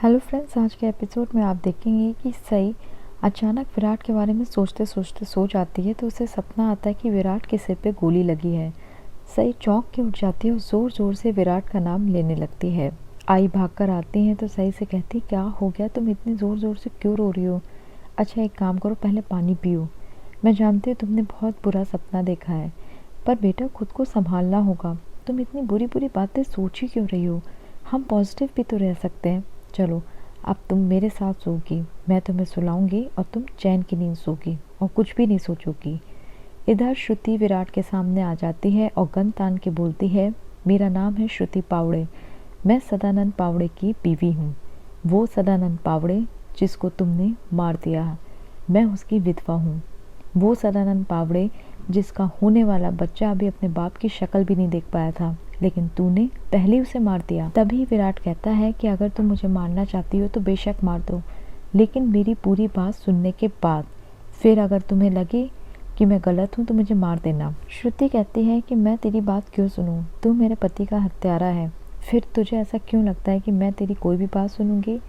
Hello friends, आज के episode में आप देखेंगे कि सई अचानक विराट के बारे में सोचते सोचते सो जाती है तो उसे सपना आता है कि विराट के सिर पे गोली लगी है। सई चौंक के उठ जाती है और ज़ोर ज़ोर से विराट का नाम लेने लगती है। आई भागकर आती हैं तो सई से कहती, क्या हो गया, तुम इतनी ज़ोर ज़ोर से क्यों रो रही हो? अच्छा एक काम करो, पहले पानी पियो। मैं जानती हूँ तुमने बहुत बुरा सपना देखा है, पर बेटा खुद को संभालना होगा। तुम इतनी बुरी बुरी बातें सोच ही क्यों रही हो? हम पॉजिटिव भी तो रह सकते हैं। चलो अब तुम मेरे साथ सोगी, मैं तुम्हें सुलाऊंगी और तुम चैन की नींद सोगी और कुछ भी नहीं सोचोगी। इधर श्रुति विराट के सामने आ जाती है और गन तान के बोलती है, मेरा नाम है श्रुति पावड़े, मैं सदानंद पावड़े की बीवी हूँ। वो सदानंद पावड़े जिसको तुमने मार दिया है, मैं उसकी विधवा हूँ। वो सदानंद पावड़े जिसका होने वाला बच्चा अभी अपने बाप की शक्ल भी नहीं देख पाया था, लेकिन तूने पहले उसे मार दिया। तभी विराट कहता है कि अगर तुम मुझे मारना चाहती हो तो बेशक मार दो, लेकिन मेरी पूरी बात सुनने के बाद। फिर अगर तुम्हें लगे कि मैं गलत हूँ तो मुझे मार देना। श्रुति कहती है कि मैं तेरी बात क्यों सुनूं, तू मेरे पति का हत्यारा है। फिर तुझे ऐसा क्यों लगता है कि मैं तेरी कोई भी बात सुनूंगी?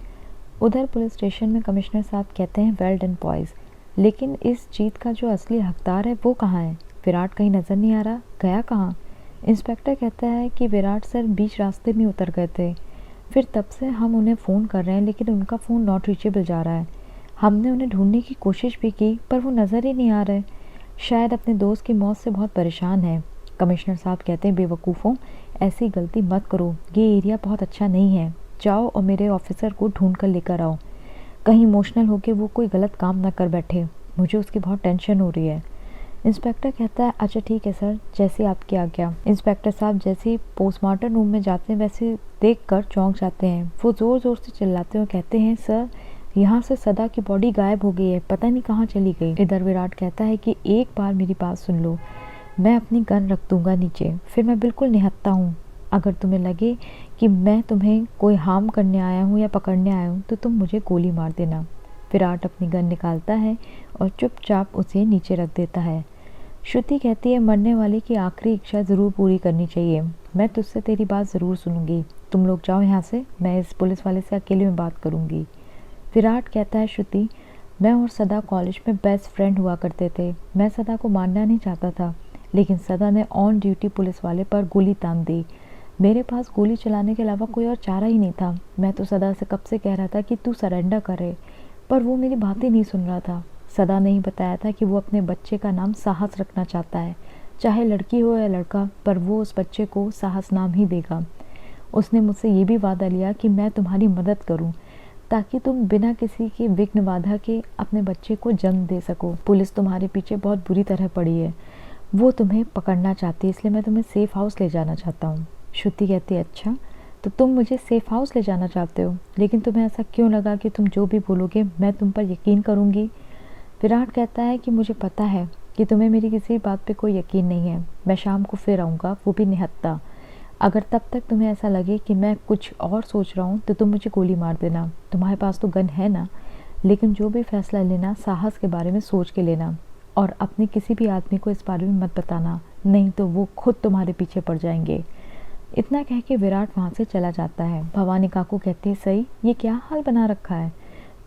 उधर पुलिस स्टेशन में कमिश्नर साहब कहते हैं, वेल डन बॉयज, लेकिन इस जीत का जो असली हकदार है वो कहाँ है? विराट कहीं नज़र नहीं आ रहा, गया कहाँ? इंस्पेक्टर कहता है कि विराट सर बीच रास्ते में उतर गए थे, फिर तब से हम उन्हें फ़ोन कर रहे हैं लेकिन उनका फ़ोन नॉट रीचेबल जा रहा है। हमने उन्हें ढूंढने की कोशिश भी की पर वो नज़र ही नहीं आ रहे। शायद अपने दोस्त की मौत से बहुत परेशान है। कमिश्नर साहब कहते हैं, बेवकूफ़ों, ऐसी गलती मत करो, ये एरिया बहुत अच्छा नहीं है। जाओ और मेरे ऑफिसर को ढूंढ कर लेकर आओ, कहीं इमोशनल होकर वो कोई गलत काम ना कर बैठे, मुझे उसकी बहुत टेंशन हो रही है। इंस्पेक्टर कहता है, अच्छा ठीक है सर, जैसे आपकी आज्ञा। इंस्पेक्टर साहब जैसे ही पोस्टमार्टम रूम में जाते हैं वैसे देखकर चौंक जाते हैं। वो ज़ोर ज़ोर से चिल्लाते हुए कहते हैं, सर यहाँ से सदा की बॉडी गायब हो गई है, पता नहीं कहाँ चली गई। इधर विराट कहता है कि एक बार मेरी बात सुन लो, मैं अपनी गन रख दूंगा नीचे, फिर मैं बिल्कुल निहत्था हूँ। अगर तुम्हें लगे कि मैं तुम्हें कोई हार्म करने आया हूँ या पकड़ने आया हूँ तो तुम मुझे गोली मार देना। विराट अपनी गन निकालता है और चुपचाप उसे नीचे रख देता है। श्रुति कहती है, मरने वाले की आखिरी इच्छा ज़रूर पूरी करनी चाहिए, मैं तुझसे तेरी बात ज़रूर सुनूंगी। तुम लोग जाओ यहाँ से, मैं इस पुलिस वाले से अकेले में बात करूँगी। विराट कहता है, श्रुति, मैं और सदा कॉलेज में बेस्ट फ्रेंड हुआ करते थे। मैं सदा को मारना नहीं चाहता था, लेकिन सदा ने ऑन ड्यूटी पुलिस वाले पर गोली तान दी। मेरे पास गोली चलाने के अलावा कोई और चारा ही नहीं था। मैं तो सदा से कब से कह रहा था कि तू सरेंडर करे, पर वो मेरी बात ही नहीं सुन रहा था। सदा ने ही बताया था कि वो अपने बच्चे का नाम साहस रखना चाहता है, चाहे लड़की हो या लड़का, पर वो उस बच्चे को साहस नाम ही देगा। उसने मुझसे ये भी वादा लिया कि मैं तुम्हारी मदद करूं, ताकि तुम बिना किसी के विघ्न बाधा के अपने बच्चे को जन्म दे सको। पुलिस तुम्हारे पीछे बहुत बुरी तरह पड़ी है, वो तुम्हें पकड़ना चाहती है, इसलिए मैं तुम्हें सेफ हाउस ले जाना चाहता हूँ। श्रुति कहती है, अच्छा तो तुम मुझे सेफ हाउस ले जाना चाहते हो, लेकिन तुम्हें ऐसा क्यों लगा कि तुम जो भी बोलोगे मैं तुम पर यकीन करूँगी? विराट कहता है कि मुझे पता है कि तुम्हें मेरी किसी बात पे कोई यकीन नहीं है। मैं शाम को फिर आऊँगा, वो भी निहत्था। अगर तब तक तुम्हें ऐसा लगे कि मैं कुछ और सोच रहा हूँ तो तुम मुझे गोली मार देना। तुम्हारे पास तो गन है ना, लेकिन जो भी फैसला लेना साहस के बारे में सोच के लेना, और अपने किसी भी आदमी को इस बारे में मत बताना, नहीं तो वो खुद तुम्हारे पीछे पड़ जाएंगे। इतना कह के विराट वहाँ से चला जाता है। भवानी काकू कहती है, सही ये क्या हाल बना रखा है?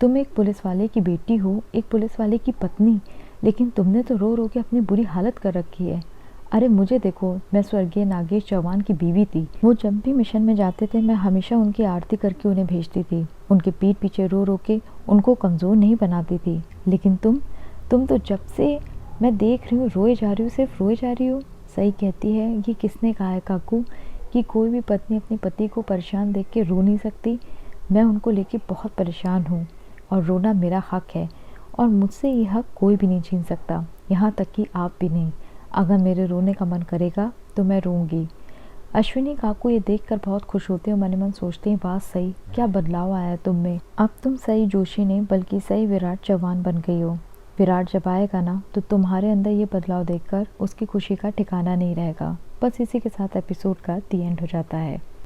तुम एक पुलिस वाले की बेटी हो, एक पुलिस वाले की पत्नी, लेकिन तुमने तो रो रो के अपनी बुरी हालत कर रखी है। अरे मुझे देखो, मैं स्वर्गीय नागेश चौहान की बीवी थी। वो जब भी मिशन में जाते थे मैं हमेशा उनकी आरती करके उन्हें भेजती थी, उनके पीठ पीछे रो रो के उनको कमज़ोर नहीं बनाती थी। लेकिन तुम तो जब से मैं देख रही हूँ रोए जा रही हूँ, सिर्फ रोए जा रही हो। सही कहती है, ये किसने कहा है काकू कि कोई भी पत्नी अपने पति को परेशान देख के रो नहीं सकती? मैं उनको लेके बहुत परेशान हूँ और रोना मेरा हक है, और मुझसे ये हक कोई भी नहीं छीन सकता, यहाँ तक कि आप भी नहीं। अगर मेरे रोने का मन करेगा तो मैं रोऊंगी। अश्विनी काकू ये देखकर बहुत खुश होते हैं और मन ही मन सोचते हैं, वाह सही, क्या बदलाव आया है तुम में। अब तुम सई जोशी नहीं बल्कि सई विराट चौहान बन गई हो। विराट जब आएगा ना तो तुम्हारे अंदर ये बदलाव देखकर उसकी खुशी का ठिकाना नहीं रहेगा। बस इसी के साथ एपिसोड का दी एंड हो जाता है।